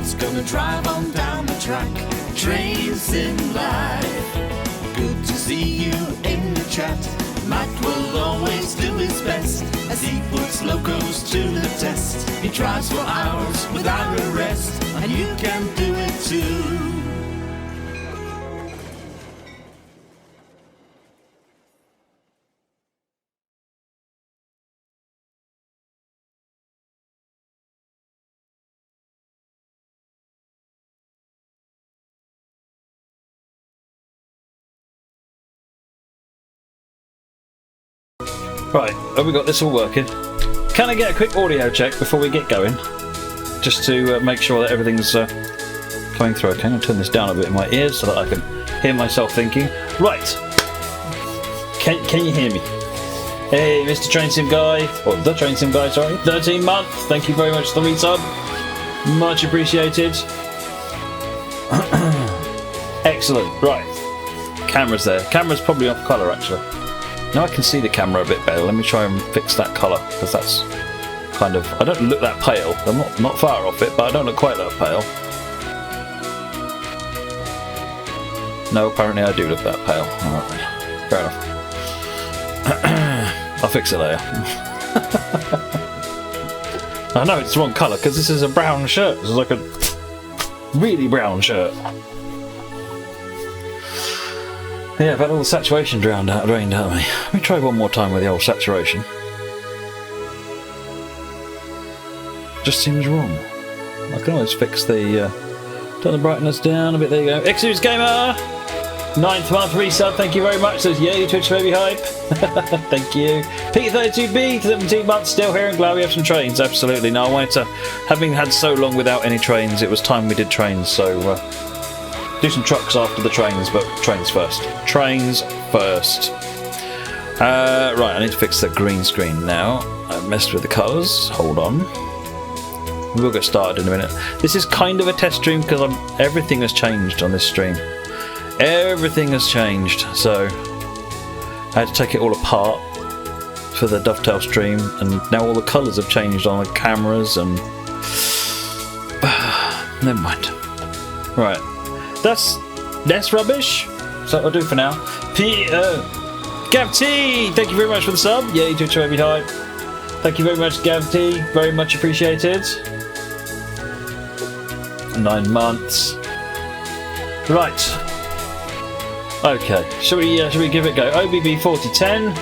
Matt's gonna drive on down the track. Trains in life. Good to see you in the chat. Matt will always do his best as he puts locos to the test. He drives for hours without a rest, and you can do it too. Right, have we got this all working? Can I get a quick audio check before we get going? Just to make sure that everything's coming through. Okay, I'm going to turn this down a bit in my ears so that I can hear myself thinking. Right, can you hear me? Hey, Mr. Train Sim Guy, or the Train Sim Guy, sorry. 13 month, thank you very much for the resub. Much appreciated. Excellent, right. Camera's there. Camera's probably off colour actually. Now I can see the camera a bit better. Let me try and fix that colour, because that's kind of... I don't look that pale. I'm not far off it, but I don't look quite that pale. No, apparently I do look that pale. Alright, fair enough. I'll fix it later. I know it's the wrong colour, because this is a brown shirt. This is like a really brown shirt. Yeah, I've had all the saturation drained out of me. Let me try one more time with the old saturation. Just seems wrong. I can always fix the... turn the brightness down a bit, there you go. Exodus Gamer! 9th month resub, thank you very much. Says, yay, Twitch baby hype. Thank you. Pete32B, 17 months, still here and glad we have some trains. Absolutely. No, I wanted to... Having had so long without any trains, it was time we did trains, so... do some trucks after the trains, but trains first. Trains first. Right, I need to fix the green screen now. I messed with the colours. Hold on. We'll get started in a minute. This is kind of a test stream because everything has changed on this stream. Everything has changed, so I had to take it all apart for the Dovetail stream, and now all the colours have changed on the cameras and... never mind. Right. That's rubbish. So that'll do for now. Gav T, thank you very much for the sub. Yay, Twitch baby hype. Thank you very much, Gav T. Very much appreciated. 9 months. Right. Okay. Shall we give it a go? OeBB 4010.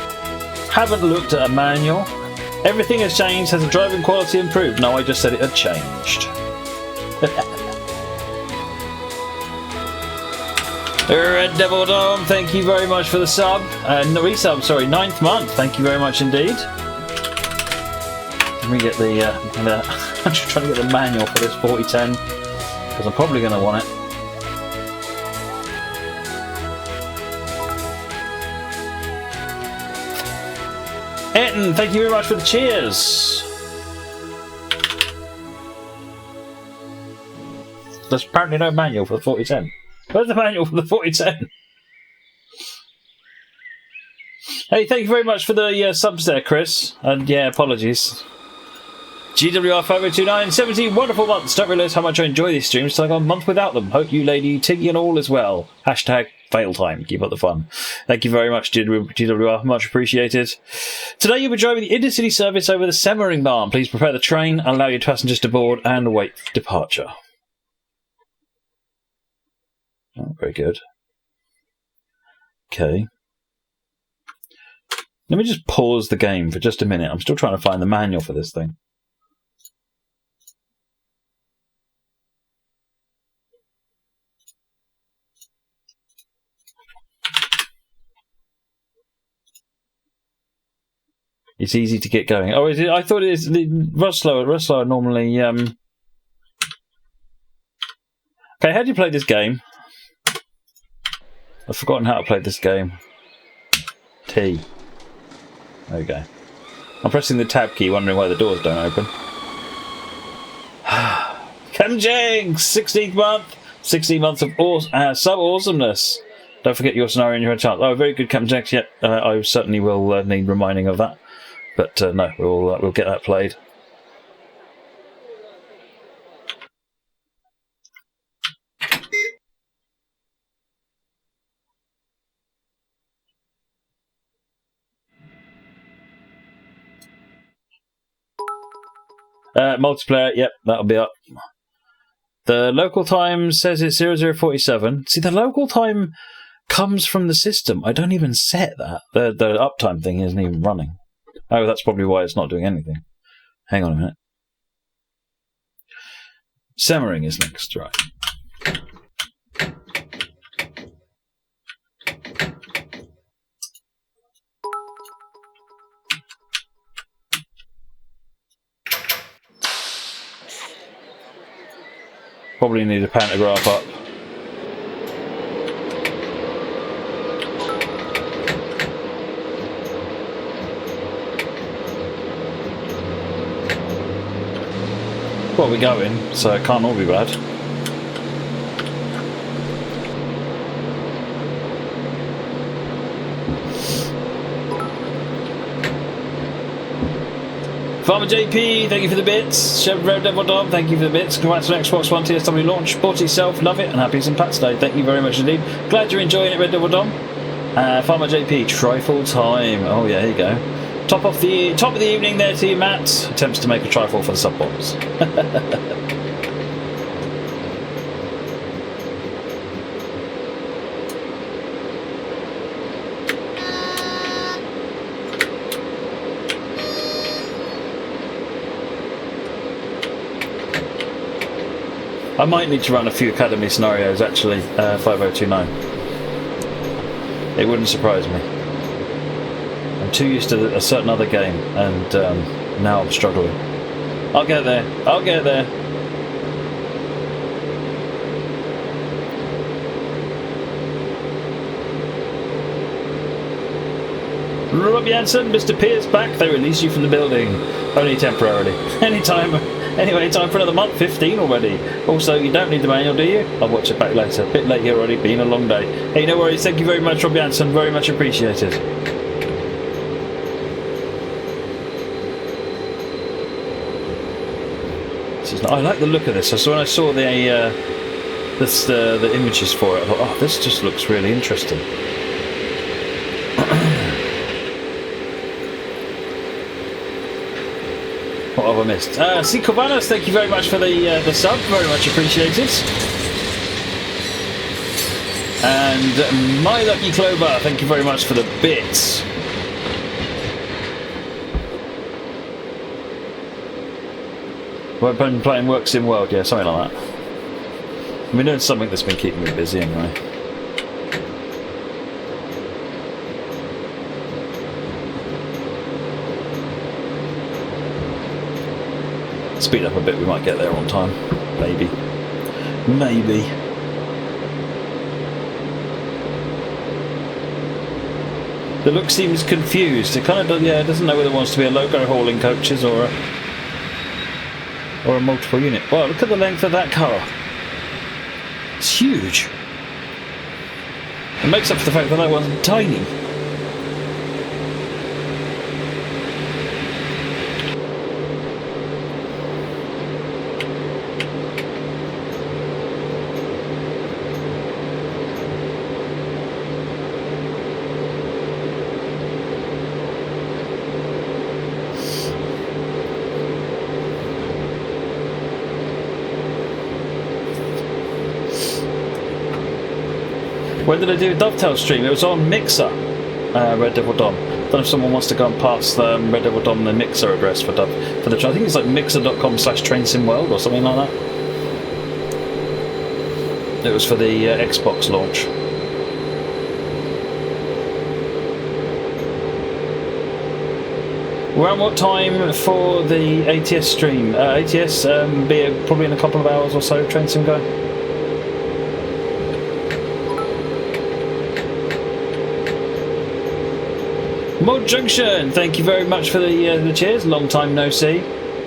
Haven't looked at a manual. Everything has changed. Has the driving quality improved? No, I just said it had changed. Red Devil Dom, thank you very much for the sub. Resub, sorry, 9th month. Thank you very much indeed. Let me get the... I'm just trying to get the manual for this 4010, because I'm probably going to want it. Eton, thank you very much for the cheers. There's apparently no manual for the 4010. Where's the manual for the 4010? Hey, thank you very much for the subs there, Chris. And yeah, apologies. GWR5029, 17 wonderful months. Don't realise how much I enjoy these streams. It's like a month without them. Hope you, lady, Tiggy, and all is well. Hashtag fail time. Keep up the fun. Thank you very much, GWR. Much appreciated. Today you'll be driving the intercity service over the Semmeringbahn. Please prepare the train, allow your passengers to board, and await departure. Oh, very good. Okay. Let me just pause the game for just a minute. I'm still trying to find the manual for this thing. It's easy to get going. Oh, is it? I thought it is. Rustlow normally. Okay, how do you play this game? I've forgotten how to play this game. T. There we go. I'm pressing the tab key, wondering why the doors don't open. Camjang! 16th month! 16 months of sub-awesomeness. Don't forget your scenario and your chance. Oh, very good, Camjang. Yep, I certainly will need reminding of that. But no, we'll get that played. Multiplayer, yep, that'll be up. The local time says it's 0047. See, the local time comes from the system. I don't even set that. The uptime thing isn't even running. Oh, that's probably why it's not doing anything. Hang on a minute. Semmering is next, right. Probably need a pantograph up. Well, we're going, so it can't all be bad. Farmer JP, thank you for the bits. Red Devil Dom, thank you for the bits. Congrats on Xbox One TSW launch. Bought it yourself, love it, and happy St. Pat's Day. Thank you very much indeed. Glad you're enjoying it, Red Devil Dom. Farmer JP, trifle time. Oh yeah, here you go. Top of the evening there to you, Matt. Attempts to make a trifle for the sub bombs. I might need to run a few academy scenarios actually, 5029. It wouldn't surprise me. I'm too used to a certain other game, and now I'm struggling. I'll get there. I'll get there. Rob Jansen, Mr. Pierce back. They release you from the building. Only temporarily. Anyway, time for another month. 15 already. Also, you don't need the manual, do you? I'll watch it back later. A bit late here already. Been a long day. Hey, no worries. Thank you very much, Rob Jansen. Very much appreciated. I like the look of this. So when I saw the images for it, I thought, oh, this just looks really interesting. What have I missed? C. Corbanas, thank you very much for the sub. Very much appreciated. And My Lucky Clover, thank you very much for the bits. I've been playing Works in World, yeah, something like that. I've been doing something that's been keeping me busy anyway. Speed up a bit, we might get there on time. Maybe. Maybe. The look seems confused. It kind of, yeah, it doesn't know whether it wants to be a logo hauling coaches or a multiple unit. Well, look at the length of that car. It's huge. It makes up for the fact that one's tiny. When did I do a Dovetail stream? It was on Mixer, Red Devil Dom. I don't know if someone wants to go and pass the Red Devil Dom the Mixer address for the. I think it's like mixer.com/trainsimworld or something like that. It was for the Xbox launch. Around what time for the ATS stream? ATS be probably in a couple of hours or so. Train Sim guy. Mod Junction, thank you very much for the cheers. Long time no see.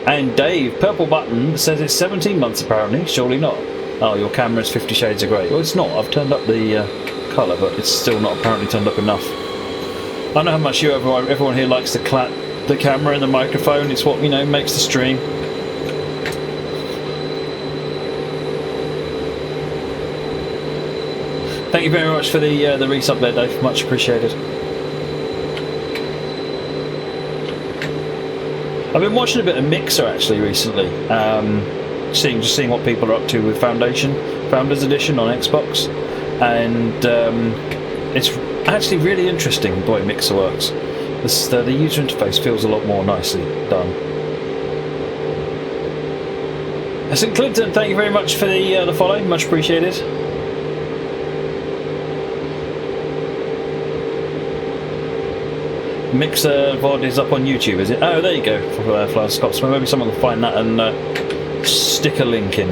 And Dave, Purple Button says it's 17 months apparently. Surely not. Oh, your camera's 50 Shades of Grey. Well, it's not. I've turned up the colour, but it's still not apparently turned up enough. I don't know how much everyone here likes the camera and the microphone. It's what, you know, makes the stream. Thank you very much for the resub there, Dave. Much appreciated. I I've been watching a bit of Mixer actually recently, seeing what people are up to with Founders Edition on Xbox, and it's actually really interesting the way Mixer works. The user interface feels a lot more nicely done. St. Clinton, thank you very much for the follow, much appreciated. Mixer VOD is up on YouTube, is it? Oh, there you go, for Flying Scotsman. Maybe someone will find that and stick a link in.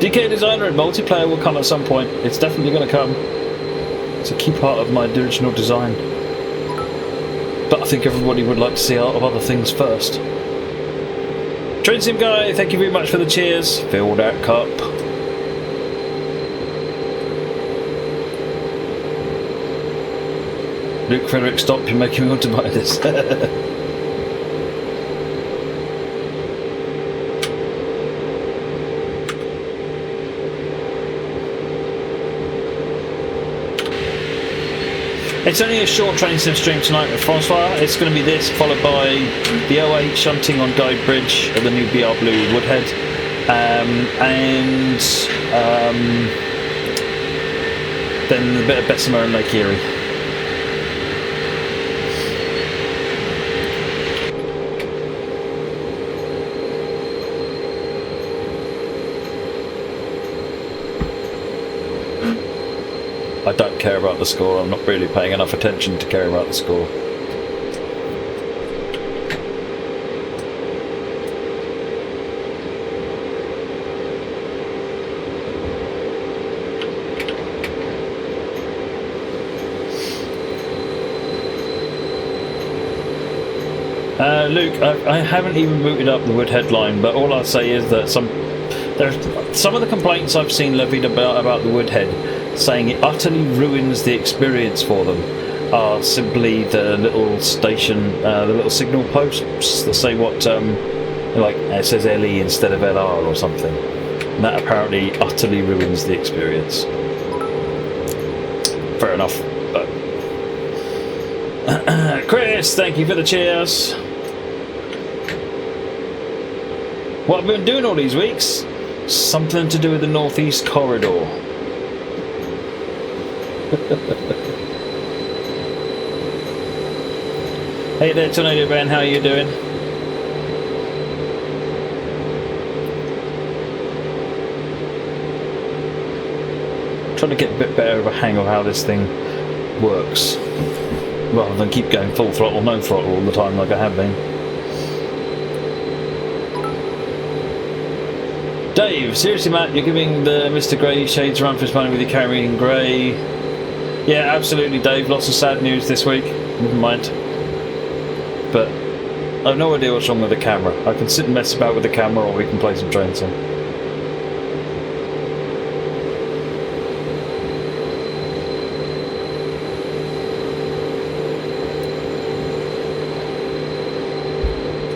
DK Designer and multiplayer will come at some point. It's definitely going to come. It's a key part of my original design. But I think everybody would like to see art of other things first. Train Sim Guy, thank you very much for the cheers. Fill that cup. Luke Frederick, stop, you're making me want to buy this. It's only a short Train Sim stream tonight with Francois. It's going to be this, followed by the 08 shunting on Guide Bridge at the new BR Blue Woodhead, and then a bit of Bessemer and Lake Erie. I don't care about the score. I'm not really paying enough attention to care about the score. Luke, I haven't even booted up the Woodhead line, but all I'll say is that some of the complaints I've seen levied about the Woodhead, saying it utterly ruins the experience for them, are simply the little station, the little signal posts that say what, like it says LE instead of LR or something. And that apparently utterly ruins the experience. Fair enough, but Chris, thank you for the cheers. What have we been doing all these weeks? Something to do with the Northeast Corridor. Hey there, Tornado Ben, how are you doing? Trying to get a bit better of a hang of how this thing works, rather than keep going full throttle, no throttle all the time like I have been. Dave, seriously Matt, you're giving the Mr. Grey shades run for his money with your carrying Grey. Yeah, absolutely Dave, lots of sad news this week, never mind. But I have no idea what's wrong with the camera. I can sit and mess about with the camera, or we can play some Train Sim.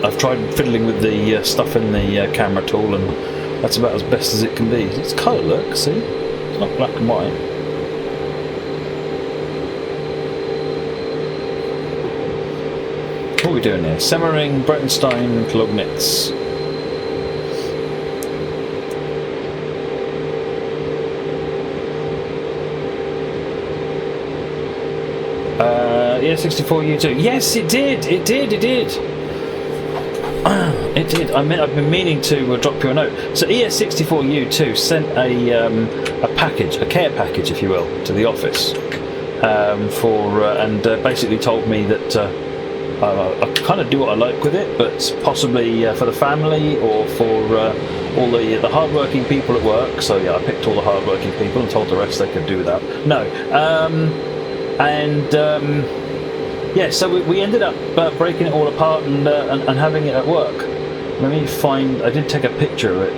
I've tried fiddling with the stuff in the camera tool, and that's about as best as it can be. It's colour, look, see? It's not black and white. What are we doing here? Semmering, Brettenstein, and Klognitz. Yeah, 64U2. Yes, it did. It did. It did. It did. I've been meaning to drop you a note. So ES64U2 sent a package, a care package, if you will, to the office and basically told me that I kind of do what I like with it, but possibly for the family or for all the hard-working people at work. So yeah, I picked all the hard-working people and told the rest they could do that. No, yeah, so we ended up breaking it all apart and having it at work. Let me find. I did take a picture of it.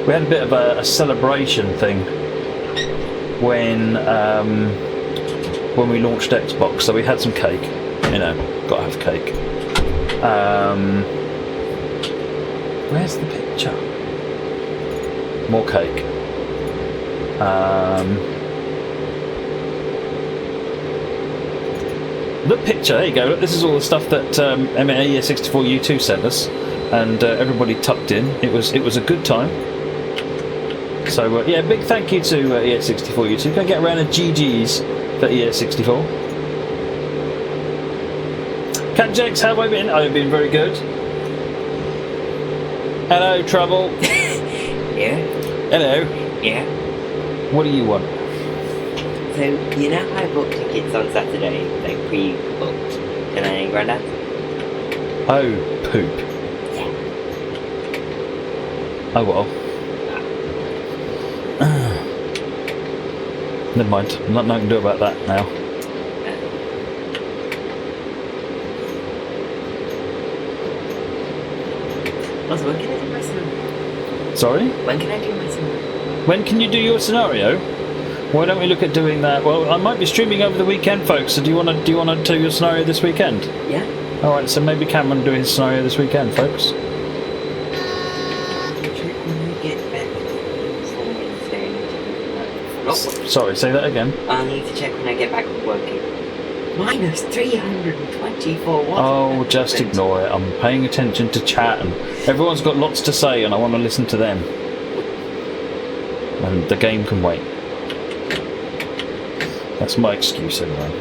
We had a bit of a celebration thing when we launched Xbox. So we had some cake. You know, gotta have cake. Where's the picture? more cake. The picture, there you go. Look, this is all the stuff that MA64U2 sent us, and everybody tucked in. It was a good time. So yeah, big thank you to ES64U2. Can I get around a GG's for ES64? Cat Jex, how have I been? I've been very good. Hello, Trouble. Yeah? Hello. Yeah? What do you want? So, you know how I booked tickets on Saturday, like pre-booked, to Nanny and Grandad? Oh, poop. Yeah. Oh well. Never mind. Nothing I can do about that now. Also, when can I do my scenario? Sorry? When can I do my scenario? When can you do your scenario? Why don't we look at doing that? Well, I might be streaming over the weekend, folks. So do you want to do your scenario this weekend? Yeah. All right. So maybe Cameron do his scenario this weekend, folks. Check when I get back from Wednesday. Sorry. Say that again. I'll need to check when I get back from working. Minus 324. What? Oh, just ignore it. I'm paying attention to chat, and everyone's got lots to say, and I want to listen to them. And the game can wait. That's my excuse anyway.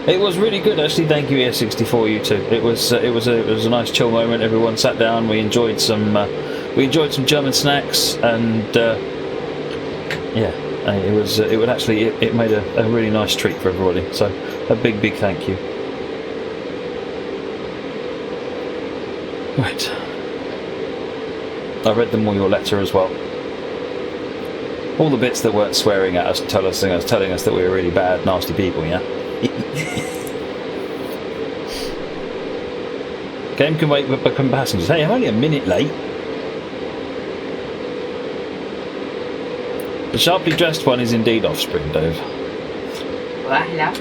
It was really good actually. Thank you, ES64U2. It was a nice chill moment. Everyone sat down. We enjoyed some German snacks, and yeah, it made a really nice treat for everybody. So a big thank you. Right. I read them all your letter as well. All the bits that weren't swearing at us, telling us that we were really bad, nasty people, yeah? Game can wait but become passengers. Hey, I'm only a minute late. The sharply dressed one is indeed Offspring, Dave. Well, hello.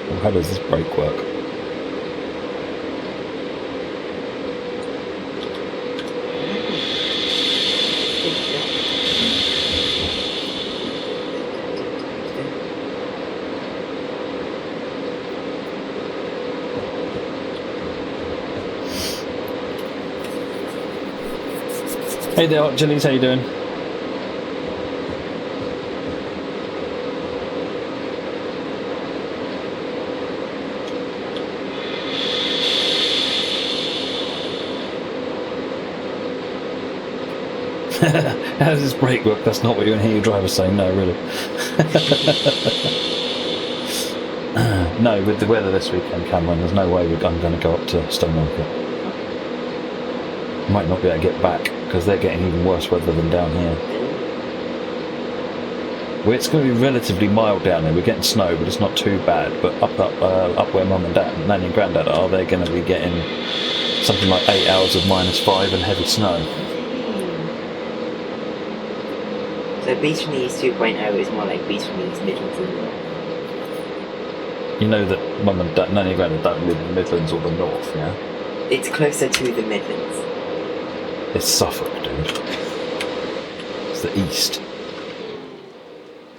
Well, how does this brake work? Hey there, Hot Chilies, how you doing? How does this brake work? That's not what you're going to hear your driver saying, no, really. No, with the weather this weekend, Cameron, there's no way I'm going to go up to Stonemarket. Might not be able to get back because they're getting even worse weather than down here. Well, it's going to be relatively mild down there. We're getting snow, but it's not too bad. But up where Mum and Dad, Nanny and Grandad are, they're going to be getting something like 8 hours of -5 and heavy snow. So Beast from the East 2.0 is more like Beast from the East Midlands and North. You know that Mum and Dad, Nanny and Grandad don't live in the Midlands or the North, yeah? It's closer to the Midlands. It's Suffolk, dude. It's the East.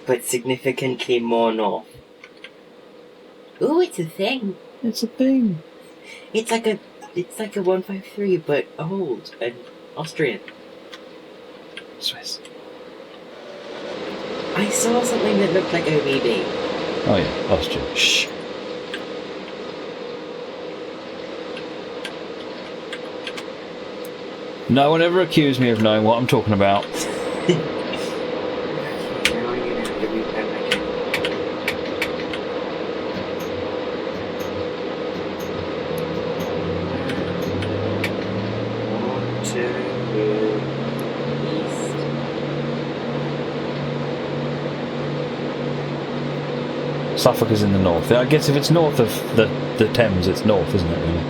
But significantly more north. Ooh, it's a thing. It's a thing. It's like a 153, but old and Austrian. Swiss. I saw something that looked like OeBB. Oh yeah, Austrian. Shh. No one ever accused me of knowing what I'm talking about. Now I'm gonna have to repair my camera. Waterloo East. Suffolk is in the north. I guess if it's north of the Thames, it's north, isn't it, really?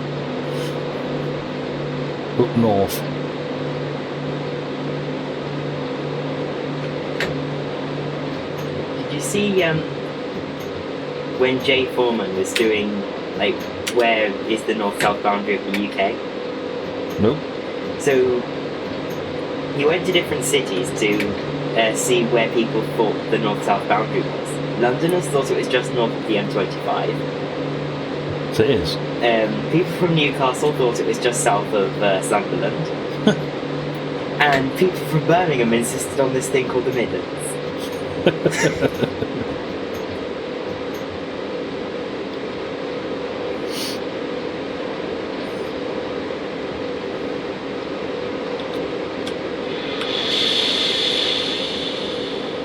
Up north. Did you see when Jay Foreman was doing like where is the north-south boundary of the UK? Nope. So he went to different cities to see where people thought the north-south boundary was. Londoners thought it was just north of the M25. So it is. People from Newcastle thought it was just south of Sunderland. And people from Birmingham insisted on this thing called the Midlands.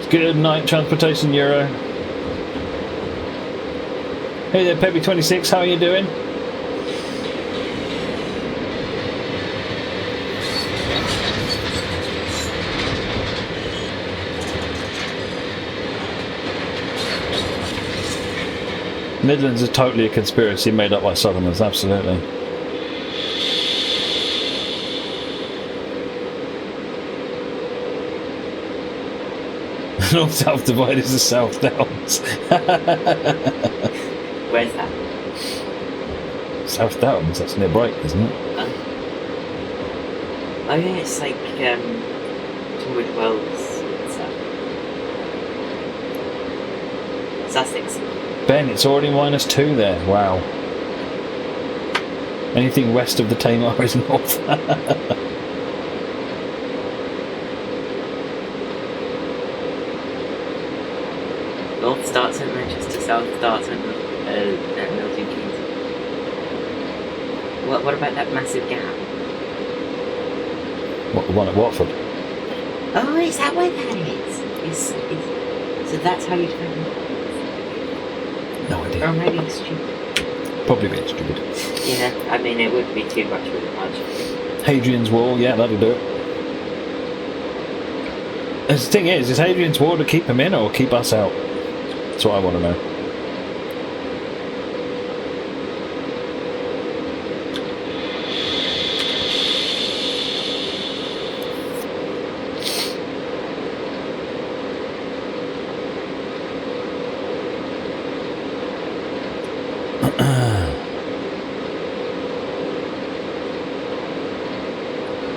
Good night, Transportation Euro. Hey there, Peppy26, how are you doing? Midlands is totally a conspiracy made up by Southerners, absolutely. North-South divide is the South Downs. Where's that? South Downs, that's near Brighton, isn't it? I think it's like Tunbridge Wells and stuff. Sussex. Ben, it's already -2 there. Wow. Anything west of the Tamar is north. North starts at Manchester, south starts at Milton Keynes. What about that massive gap? What, the one at Watford? Oh, is that where that is? So that's how you define it? No idea. Or am I being stupid? Probably a bit stupid. Yeah, I mean, it would be too much with a punch. Hadrian's Wall, yeah, that'll do it. And the thing is Hadrian's Wall to keep them in or keep us out? That's what I want to know.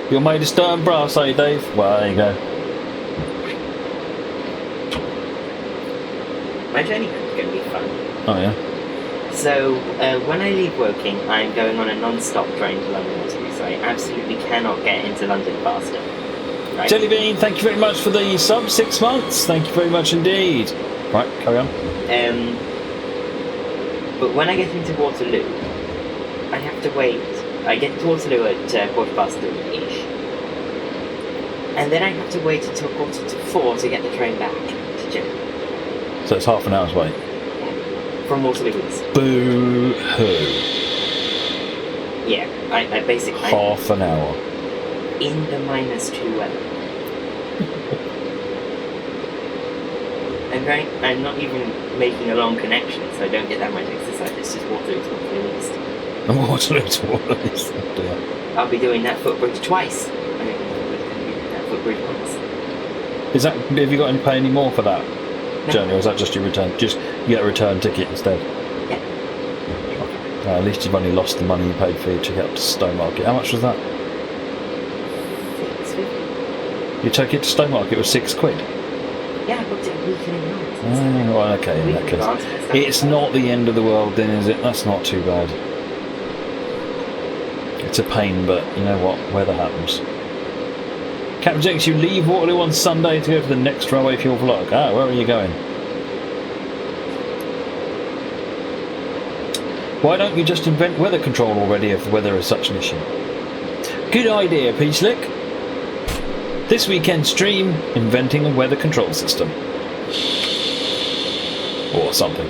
You're made of stone brass, are you, Dave? Well, there you go. My journey is going to be fun. Oh, yeah. So, when I leave Woking, I'm going on a non-stop train to London Waterloo, so I absolutely cannot get into London faster. Right? Jellybean, thank you very much for the sub, 6 months. Thank you very much indeed. Right, carry on. But when I get into Waterloo, I have to wait. I get to Waterloo at 3:15-ish. And then I have to wait until 4:45 to get the train back to Jeddah. So it's half an hour's wait. From Waterloo East. Boo-hoo. Yeah, I basically... Half an hour. In the -2 weather. I'm not even making a long connection, so I don't get that much exercise. It's just Waterloo to Waterloo East. Waterloo to Waterloo East. I'll be doing that footbridge twice. I mean, that footbridge once. Is that? Have you got to pay any more for that No. journey, or is that just your return? Just you get a return ticket instead. Yeah. At least you've only lost the money you paid for your ticket up to Stowmarket. How much was that? $6.50. Your ticket to Stowmarket was £6. Yeah, I booked it a week in advance. Oh, well, okay, in that case. It's not the end of the world then, is it? That's not too bad. It's a pain, but you know what? Weather happens. Captain Jenks, you leave Waterloo on Sunday to go to the next railway fuel vlog. Ah, where are you going? Why don't you just invent weather control already if the weather is such an issue? Good idea, P-Slick. This weekend stream, inventing a weather control system. Or something.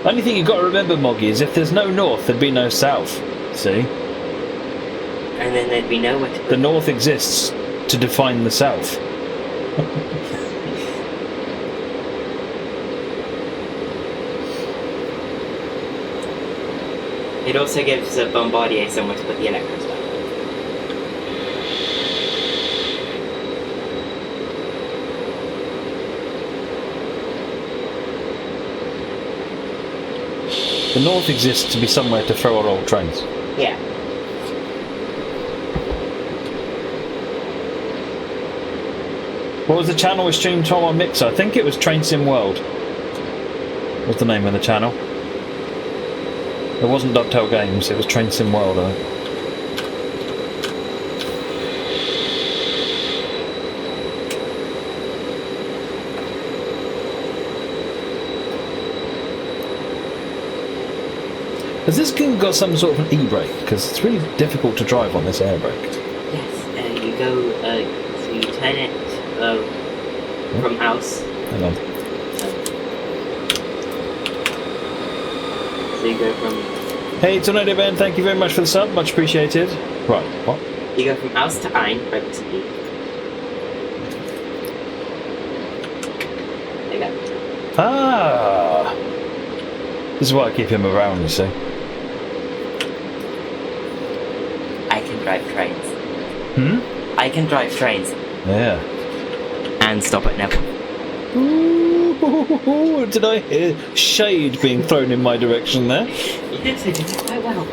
Only thing you've got to remember, Moggy, is if there's no north, there'd be no south. See? And then there'd be nowhere to put The north exists to define the south. It also gives a Bombardier somewhere to put the electrons back. The north exists to be somewhere to throw our old trains. Yeah. What was the channel we streamed from on Mixer? I think it was Train Sim World. What's the name of the channel? It wasn't Dovetail Games, it was Train Sim World, I think. Has this game got some sort of an e-brake? Because it's really difficult to drive on this air brake. Yes, you go, so you turn it from house. Hang on. So you go from... Hey, Tornado Ben, thank you very much for the sub, much appreciated. Right, what? You go from house to ein, right to B. There you go. Ah! This is why I keep him around, you see. I can drive trains. Hmm? I can drive trains. Yeah. And stop at never. Ooh, did I hear shade being thrown in my direction there? You did say it quite well.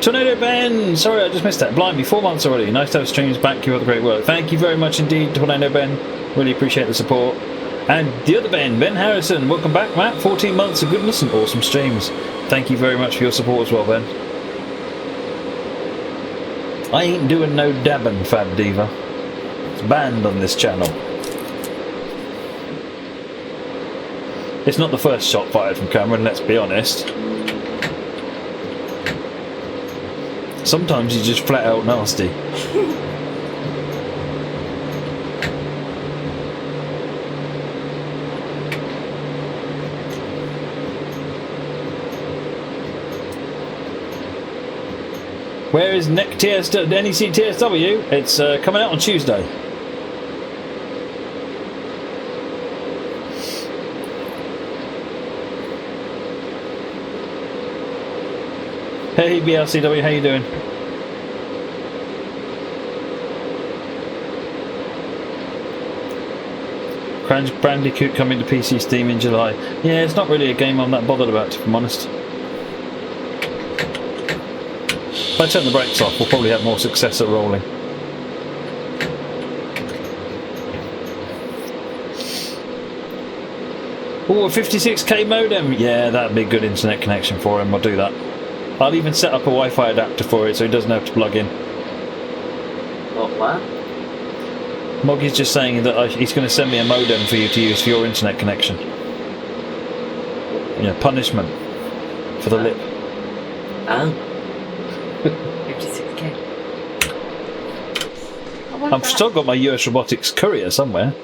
Tornado Ben! Sorry, I just missed that. Blimey, 4 months already. Nice to have streams back. Keep up the great work. Thank you very much indeed, Tornado Ben. Really appreciate the support. And the other Ben, Ben Harrison. Welcome back, Matt. 14 months of goodness and awesome streams. Thank you very much for your support as well, Ben. I ain't doing no dabbing, Fab Diva. It's banned on this channel. It's not the first shot fired from Cameron, let's be honest. Sometimes he's just flat out nasty. Where is NEC TSW? It's coming out on Tuesday. Hey BLCW, how you doing? Crash Bandicoot coming to PC Steam in July. Yeah, it's not really a game I'm that bothered about, if I'm honest. If I turn the brakes off, we'll probably have more success at rolling. Oh, a 56k modem! Yeah, that'd be a good internet connection for him, I'll do that. I'll even set up a Wi-Fi adapter for it so he doesn't have to plug in. What? Moggy's just saying that he's going to send me a modem for you to use for your internet connection. Yeah, punishment for the lip. Oh. 56k. I've still got my US Robotics courier somewhere.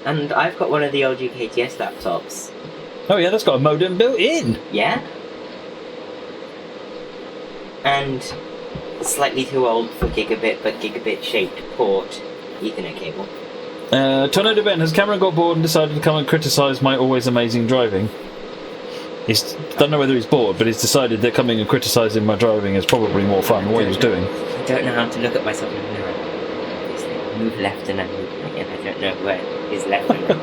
And I've got one of the old UKTS laptops. Oh yeah, that's got a modem built in. Yeah? And slightly too old for gigabit, but gigabit-shaped port Ethernet cable. Tornado Ben, has Cameron got bored and decided to come and criticise my always amazing driving? He's don't know whether he's bored, but he's decided that coming and criticising my driving is probably more fun than what he was doing. I don't know how to look at myself in the mirror. It's like move left and then move right, and I don't know where is left and right.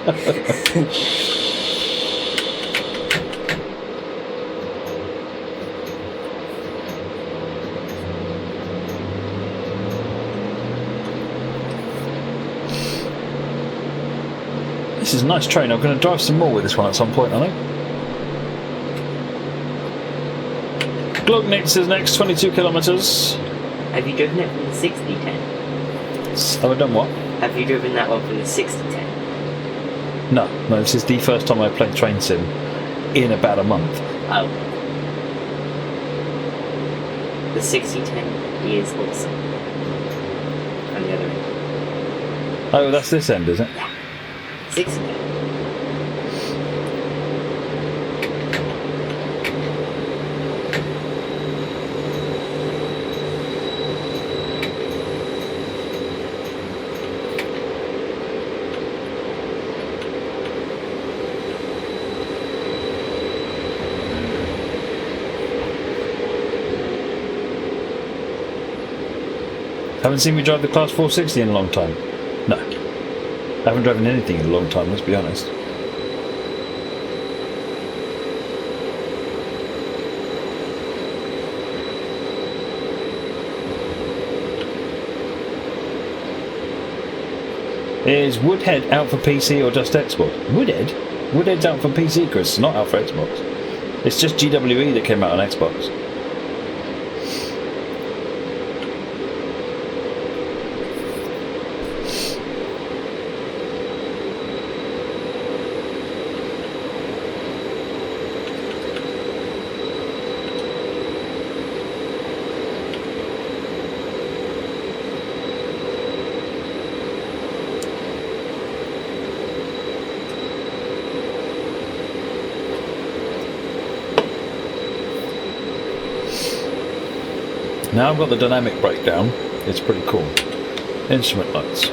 This is a nice train. I'm going to drive some more with this one at some point, I think. Glognitz is next, 22 kilometres. Have you driven it from the 6010? Have I done what? Have you driven that one from the 6010? No, this is the first time I've played Train Sim in about a month. Oh. The 6010 is awesome. On the other end. Oh, that's this end, is it? Yeah. 6010. Haven't seen me drive the Class 460 in a long time. No. I haven't driven anything in a long time, let's be honest. Is Woodhead out for PC or just Xbox? Woodhead? Woodhead's out for PC, Chris, not out for Xbox. It's just GWE that came out on Xbox. Now I've got the dynamic breakdown. It's pretty cool. Instrument lights.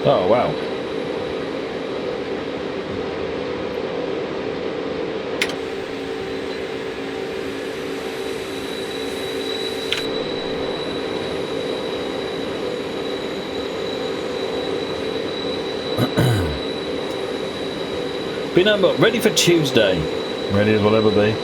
Oh wow. But ready for Tuesday. Ready as we'll ever be.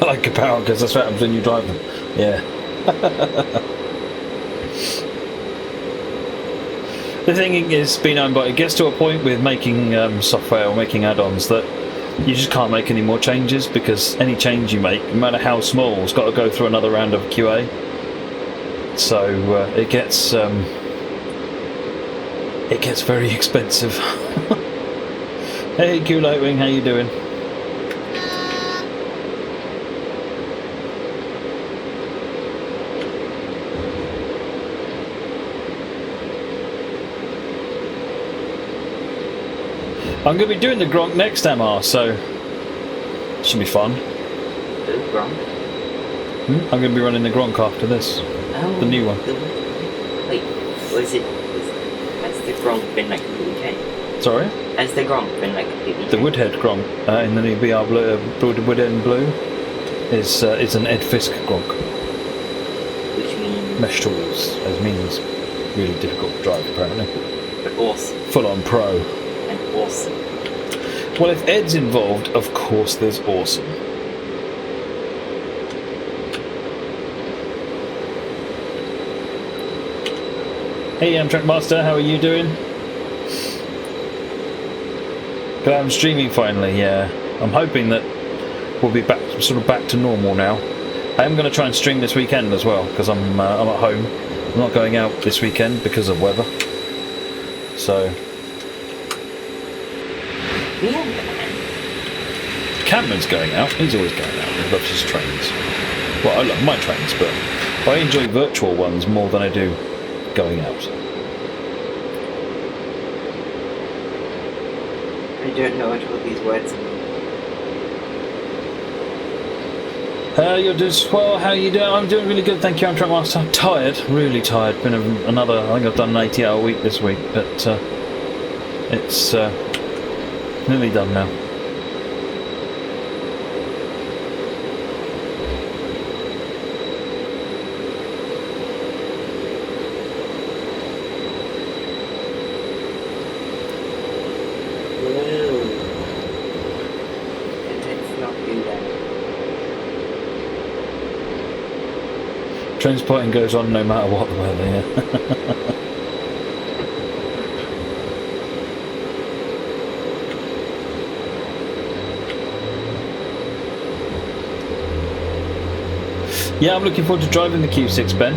I like a power because that's what happens when you drive them. Yeah. The thing is, but it gets to a point with making software or making add-ons that you just can't make any more changes, because any change you make, no matter how small, it's got to go through another round of QA. So it gets very expensive. Hey, Q Lightwing, how you doing? I'm going to be doing the Gronk next MR, so it should be fun. The Gronk? I'm going to be running the Gronk after this. Oh, the new one. Wait, has the Gronk been like completely changed? Sorry? Has the Gronk been like completely changed? The Woodhead Gronk in the new VR Blue, Woodhead and Blue is an Ed Fisk Gronk. Which means? Mesh tools, as means really difficult to drive apparently. But awesome. Full on pro. Awesome. Well, if Ed's involved, of course there's awesome. Hey, Amtrak Master, how are you doing? Glad I'm streaming finally, yeah. I'm hoping that we'll be back to normal now. I am going to try and stream this weekend as well, because I'm at home. I'm not going out this weekend because of weather. So... Yeah. Cameron's going out. He's always going out. He loves his trains. Well, I love my trains, but I enjoy virtual ones more than I do going out. I don't know what all these words mean. You're just well. How you doing? I'm doing really good, thank you. I'm trying to. I'm tired, really tired. Been another. I think I've done an 80-hour week this week, but it's nearly done now. Transporting goes on no matter what the weather, yeah. Yeah, I'm looking forward to driving the Q6, Ben.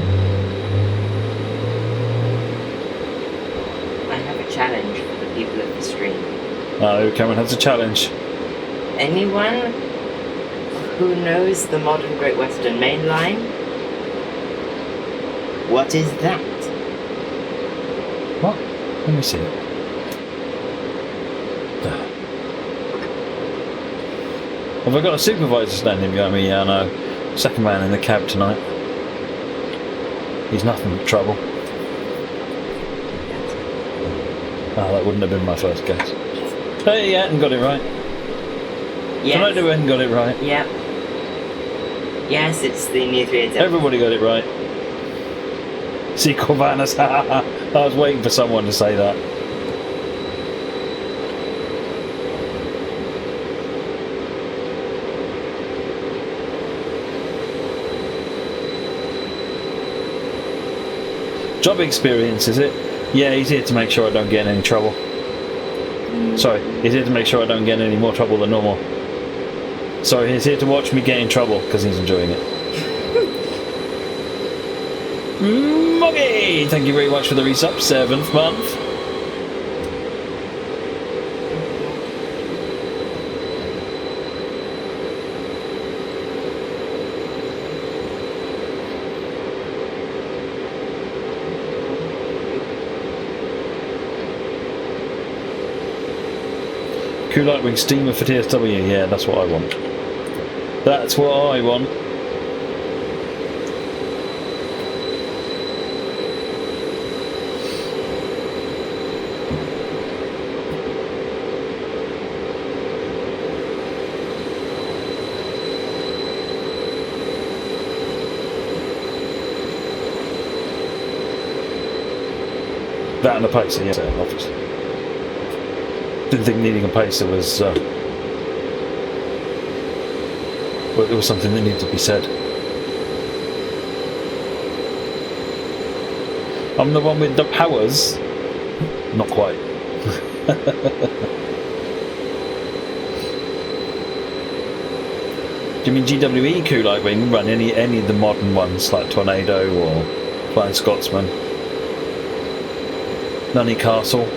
I have a challenge for the people at the stream. Oh, Cameron has a challenge. Anyone who knows the modern Great Western Main Line? What is that? What? Let me see it. Have I got a supervisor standing behind me? Yeah, no. Second man in the cab tonight. He's nothing but trouble. Ah, that wouldn't have been my first guess. Hey, you hadn't got it right. Yes. Tonight we hadn't got it right. Yep. Yes, it's the new 387. Everybody got it right. Sequel banners. I was waiting for someone to say that. Job experience, is it? Yeah, he's here to make sure I don't get in any trouble. Sorry, he's here to make sure I don't get in any more trouble than normal. Sorry, he's here to watch me get in trouble because he's enjoying it. Moggy! Thank you very much for the resub, 7th month. Cool Lightwing steamer for TSW, yeah, that's what I want. That's what I want. That and a pacer, yeah, obviously. Didn't think needing a pacer was well, it was something that needed to be said. I'm the one with the powers. Not quite. Do you mean GWE Cool Lightwing? Run any of the modern ones like Tornado or Flying Scotsman? Nunny Castle.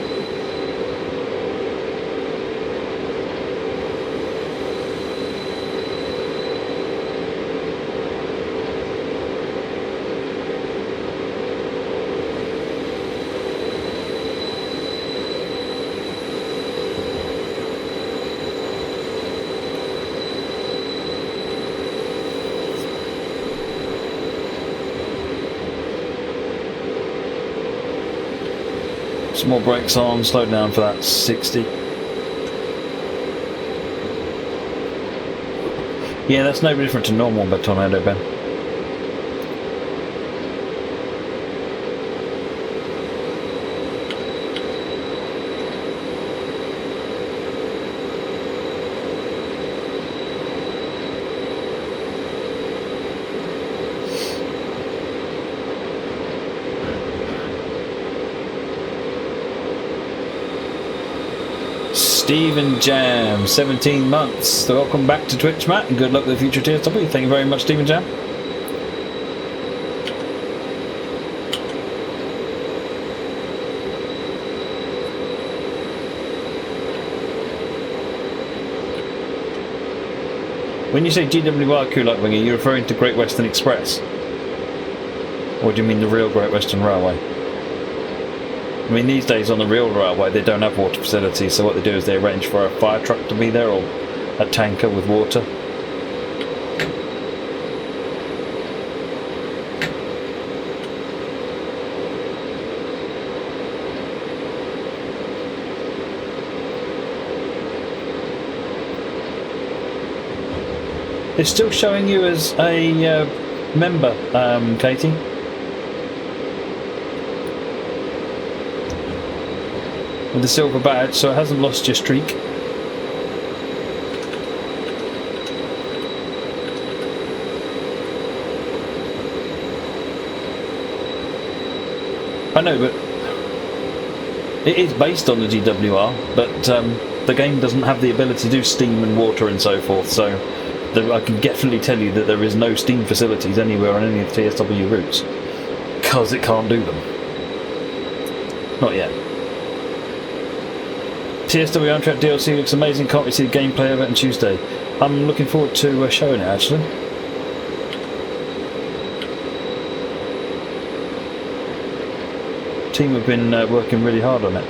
Small brakes on, slow down for that 60. Yeah, that's no different to normal but Tornado, Ben. Stephen Jam, 17 months. So welcome back to Twitch, Matt, and good luck with the future tier topic. Thank you very much, Stephen Jam. When you say GWR Cool Lightwing, are you referring to Great Western Express? Or do you mean the real Great Western Railway? I mean, these days on the real railway they don't have water facilities, so what they do is they arrange for a fire truck to be there or a tanker with water. It's still showing you as a member, Katie. With the silver badge, so it hasn't lost your streak. I know, but it is based on the GWR, but the game doesn't have the ability to do steam and water and so forth, so I can definitely tell you that there is no steam facilities anywhere on any of the TSW routes, because it can't do them. Not yet. TSW Untrapped DLC looks amazing, can't wait to see the gameplay of it on Tuesday. I'm looking forward to showing it actually. Team have been working really hard on it.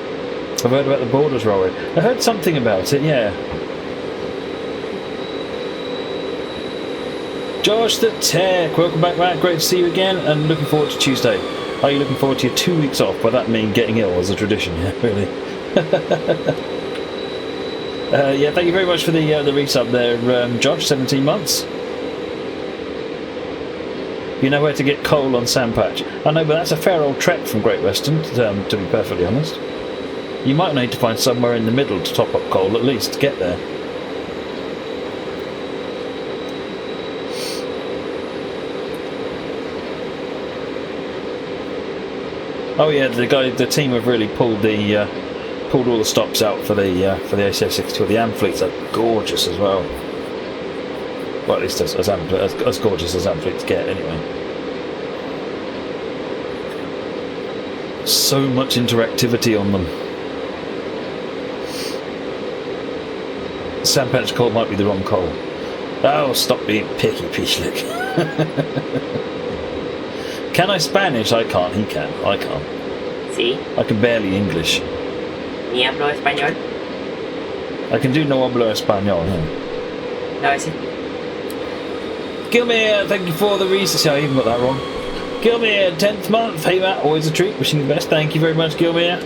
I've heard about the Borders Railway. I heard something about it, yeah. Josh the Tech, welcome back, Matt. Great to see you again, and looking forward to Tuesday. Are you looking forward to your 2 weeks off? By that mean getting ill as a tradition? Yeah, really. Yeah, thank you very much for the resub there, Josh. 17 months. You know where to get coal on Sandpatch. I know, but that's a fair old trek from Great Western, to be perfectly honest. You might need to find somewhere in the middle to top up coal, at least, to get there. Oh yeah, the team have really pulled all the stops out for the ACF62. The AM fleets are gorgeous as well. Well, at least as gorgeous as AM fleets get, anyway. So much interactivity on them. Sandpatch coal might be the wrong coal. Oh, stop being picky, Pishlik. Can I Spanish? I can't. He can. I can't. See? I can barely English. Ni hablo español? I can do no hablo español. Yeah. No, I see. Gilmere, thank you for the research. I even got that wrong. Gilmere, 10th month. Hey Matt, always a treat. Wishing you the best. Thank you very much, Gilmere.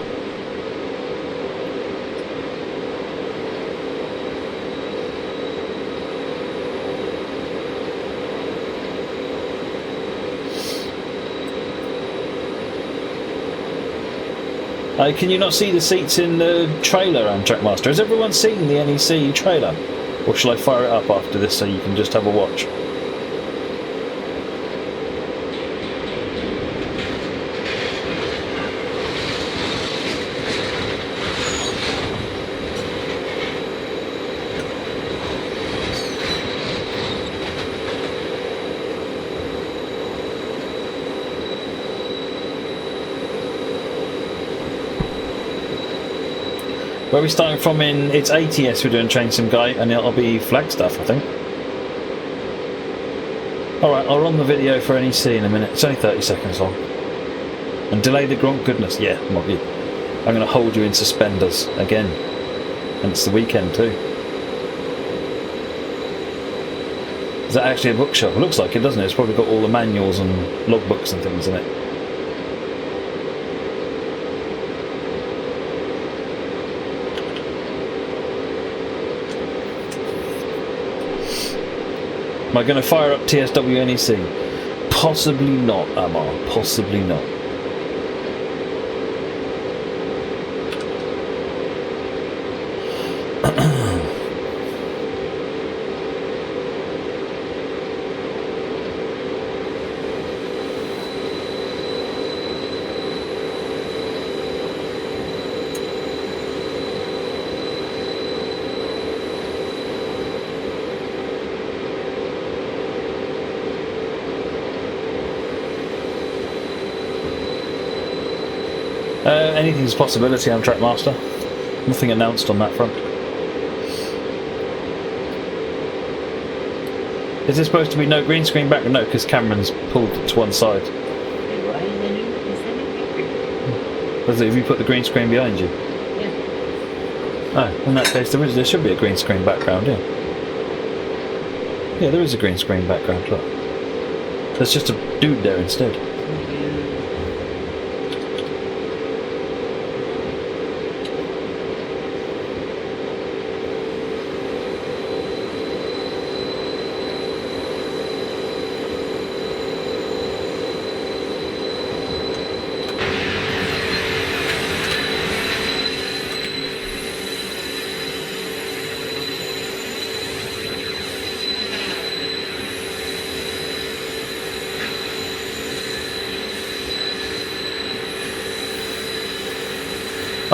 Can you not see the seats in the trailer, Trackmaster? Has everyone seen the NEC trailer? Or shall I fire it up after this so you can just have a watch? Where are we starting from in... It's ATS we're doing Train Sim Guy, and it'll be Flagstaff, I think. Alright, I'll run the video for NEC in a minute. It's only 30 seconds long. And delay the Gronk goodness. Yeah, I'm going to hold you in suspenders again. And it's the weekend too. Is that actually a bookshop? It looks like it, doesn't it? It's probably got all the manuals and logbooks and things in it. Am I going to fire up TSW NEC? Possibly not, Amar. Possibly not. Anything's a possibility on Trackmaster. Nothing announced on that front. Is there supposed to be no green screen back? No, because Cameron's pulled it to one side. Does it if you put the green screen behind you? Yeah. Oh, in that case there should be a green screen background, yeah. Yeah, there is a green screen background, look. There's just a dude there instead.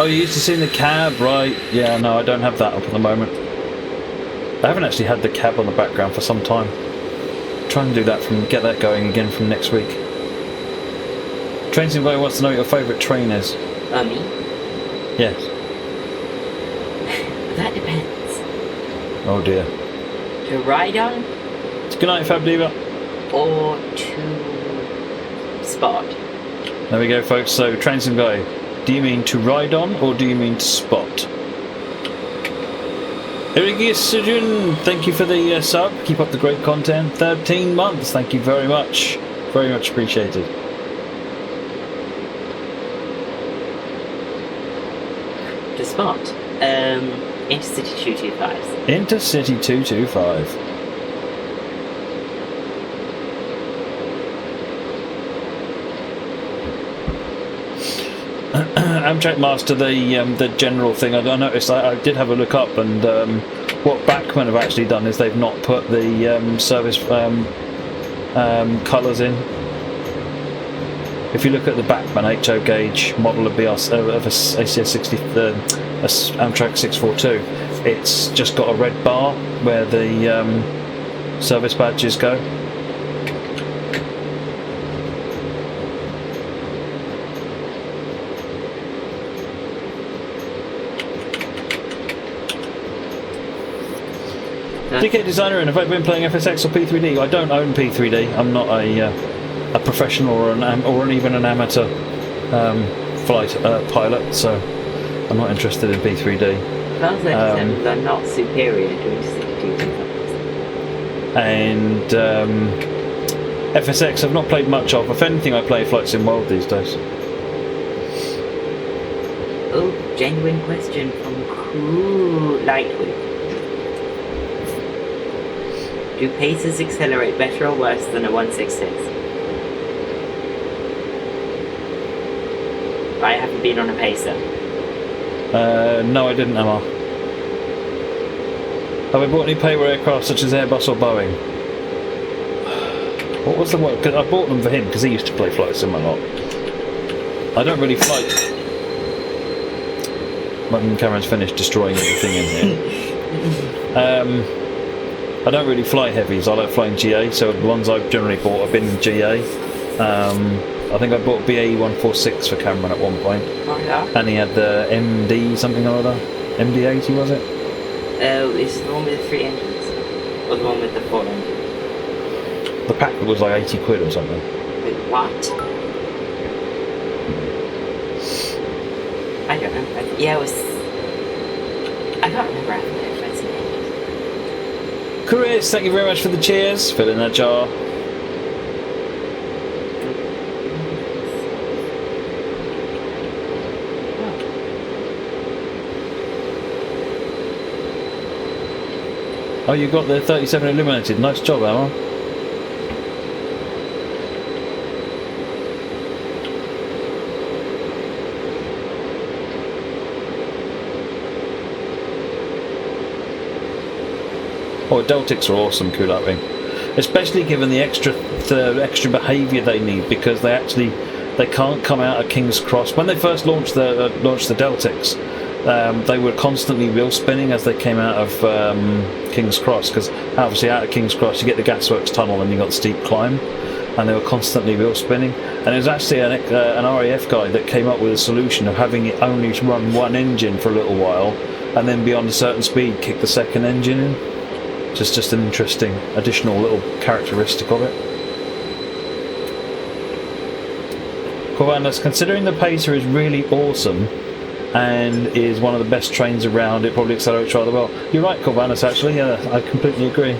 Oh, you're used to seeing the cab, right? Yeah, no, I don't have that up at the moment. I haven't actually had the cab on the background for some time. Try and do that get that going again from next week. Train Sim Guy wants to know what your favourite train is. Me? Yes. That depends. Oh dear. To ride on? Good night, Fab Diva. Or to spot? There we go, folks. So, Train Sim Guy. Do you mean to ride on, or do you mean to spot? Irrigation, thank you for the sub. Keep up the great content. 13 months, thank you very much. Very much appreciated. To spot, Intercity 225. Intercity 225. Amtrak Master, the general thing. I noticed. I did have a look up, and what Bachmann have actually done is they've not put the service colours in. If you look at the Bachmann HO gauge model of BRC of a ACS 60, Amtrak 642, it's just got a red bar where the service badges go. DK Designer, and have I been playing FSX or P3D? I don't own P3D. I'm not a professional or even an amateur flight pilot, so I'm not interested in P3D. Those exams are not superior to Intercity 225. And FSX I've not played much of. If anything, I play Flight Sim World these days. Oh, genuine question from Cool Lightwood. Do Pacers accelerate better or worse than a 166? I haven't been on a Pacer. No, I didn't, Emma. Have I bought any paper aircraft such as Airbus or Boeing? What was the one? Cause I bought them for him because he used to play Flight Sim a lot. I don't really fly. When Cameron's finished destroying everything in here. I don't really fly heavies. I like flying GA, so the ones I've generally bought have been GA. I think I bought BAE 146 for Cameron at one point. Oh, yeah? And he had the MD something or other. MD80 was it? It's the one with the 3 engines. Or the one with the 4 engines. The pack was like 80 quid or something. Wait, what? I don't know. Yeah, it was... I can't remember having the difference in engines. Chris, thank you very much for the cheers. Fill in that jar. Oh, you got the 37 illuminated. Nice job, Emma. Oh, Deltics are awesome, Kulaping. Especially given the extra behaviour they need, because they can't come out of King's Cross. When they first launched the Deltics, they were constantly wheel spinning as they came out of King's Cross, because obviously out of King's Cross you get the Gasworks tunnel and you got the steep climb, and they were constantly wheel spinning. And it was actually an RAF guy that came up with a solution of having it only run one engine for a little while, and then beyond a certain speed kick the second engine in. Just an interesting additional little characteristic of it. Corvanus, considering the Pacer is really awesome and is one of the best trains around, it probably accelerates rather well. You're right, Corvanus, actually. Yeah, I completely agree.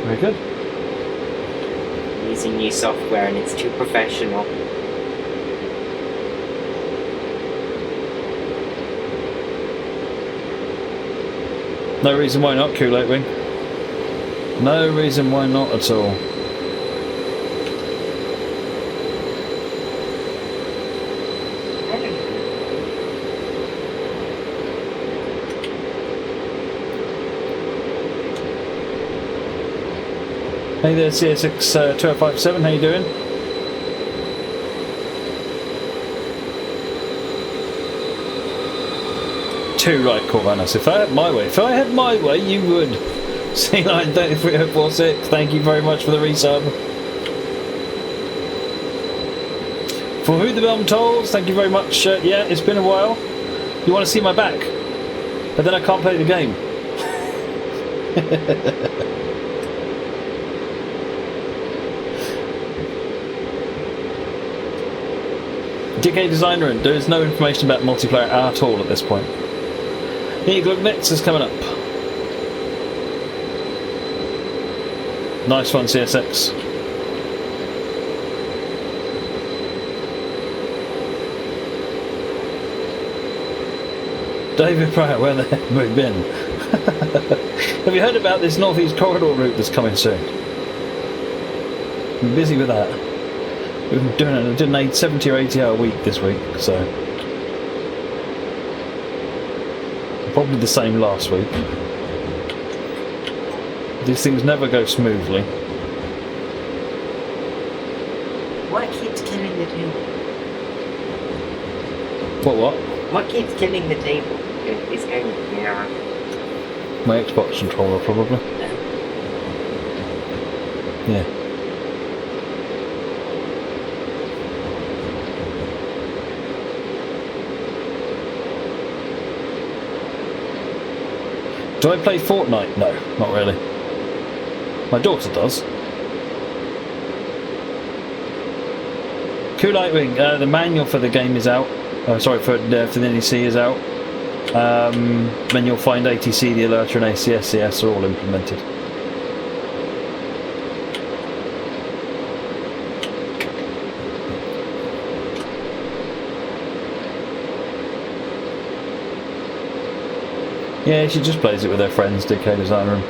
Very good. Using new software and it's too professional. No reason why not, Kool-Aid Wing. No reason why not at all. Hey there, CSX 2057, how you doing? Too right, Corvanus. If I had my way, you would. C9346, thank you very much for the resub. For Who the Bell Tolls, thank you very much. Yeah, it's been a while. You want to see my back? But then I can't play the game. DK Designer, there is no information about multiplayer at all at this point. Eagle Nets is coming up. Nice one, CSX. David Pratt, where the heck have we been? Have you heard about this Northeast Corridor route that's coming soon? I'm busy with that. We've been doing it. I did an 70 or 80 hour week this week, so probably the same last week. These things never go smoothly. What keeps killing the table? What? What keeps killing the table? It's going, yeah. My Xbox controller, probably. Yeah. Do I play Fortnite? No, not really. My daughter does. Cool Lightwing, the manual for the game is out. Sorry, for the NEC is out. Then you'll find ATC, the Alerter, and ACSCS are all implemented. Yeah, she just plays it with her friends, DK Designer.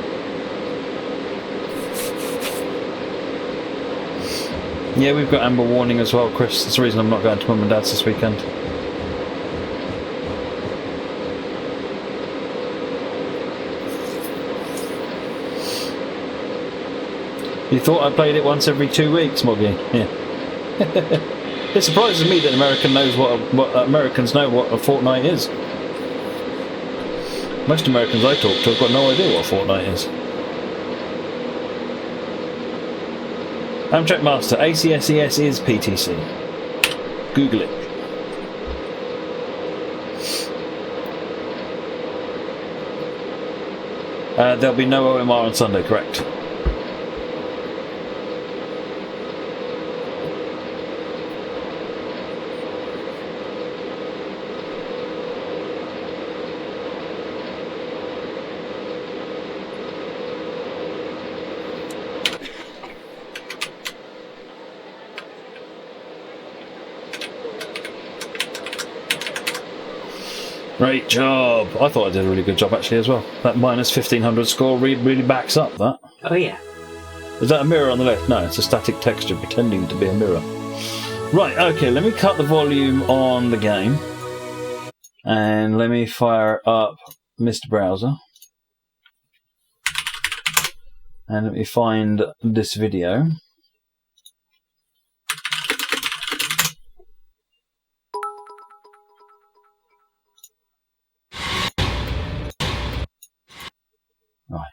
Yeah, we've got Amber Warning as well, Chris. That's the reason I'm not going to Mum and Dad's this weekend. You thought I played it once every 2 weeks, Moggy? Yeah. It surprises me that Americans know what a fortnight is. Most Americans I talk to have got no idea what a fortnight is. Amtrak Master, ACSES is PTC. Google it. There'll be no OMR on Sunday, correct? Great job. I thought I did a really good job actually as well. That minus 1500 score really backs up that. Oh yeah. Is that a mirror on the left? No, it's a static texture pretending to be a mirror. Right, okay, let me cut the volume on the game. And let me fire up Mr. Browser. And let me find this video. Right.